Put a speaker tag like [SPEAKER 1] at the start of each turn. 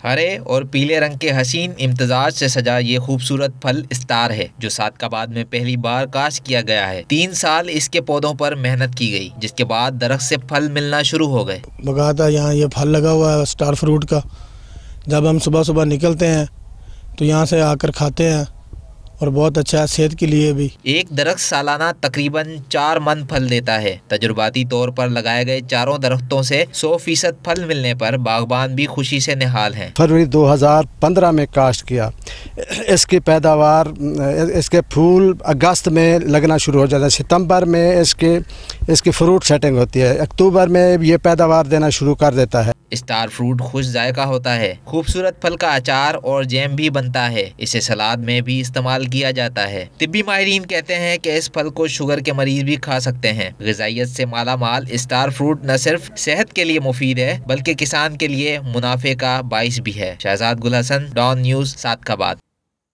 [SPEAKER 1] ہرے اور پیلے رنگ کے حسین امتزاج سے سجا یہ خوبصورت پھل اسٹار ہے جو سعدکآباد میں پہلی بار کاشت کیا گیا ہے۔ 3 سال اس کے پودوں پر محنت کی گئی، جس کے بعد درخت سے پھل ملنا شروع ہو گئے۔
[SPEAKER 2] بغاتا یہاں یہ پھل لگا ہوا ہے اسٹار فروٹ کا۔ جب ہم صبح صبح نکلتے ہیں تو یہاں سے آ کر کھاتے ہیں اور بہت اچھا ہے صحت کے لیے بھی۔
[SPEAKER 1] ایک درخت سالانہ تقریباً 4 من پھل دیتا ہے۔ تجرباتی طور پر لگائے گئے چاروں درختوں سے 100% پھل ملنے پر باغبان بھی خوشی سے نہال ہیں۔
[SPEAKER 3] فروری 2015 میں کاشت کیا۔ اس کی پیداوار، اس کے پھول اگست میں لگنا شروع ہو جاتا ہے، ستمبر میں اس کی فروٹ سیٹنگ ہوتی ہے، اکتوبر میں یہ پیداوار دینا شروع کر دیتا ہے۔
[SPEAKER 1] اسٹار فروٹ خوش ذائقہ ہوتا ہے۔ خوبصورت پھل کا اچار اور جیم بھی بنتا ہے۔ اسے سلاد میں بھی استعمال کیا جاتا ہے۔ طبی ماہرین کہتے ہیں کہ اس پھل کو شوگر کے مریض بھی کھا سکتے ہیں۔ غذائیت سے مالا مال اسٹار فروٹ نہ صرف صحت کے لیے مفید ہے بلکہ کسان کے لیے منافع کا باعث بھی ہے۔ شہزاد گل حسن، ڈان نیوز، سعدکآباد۔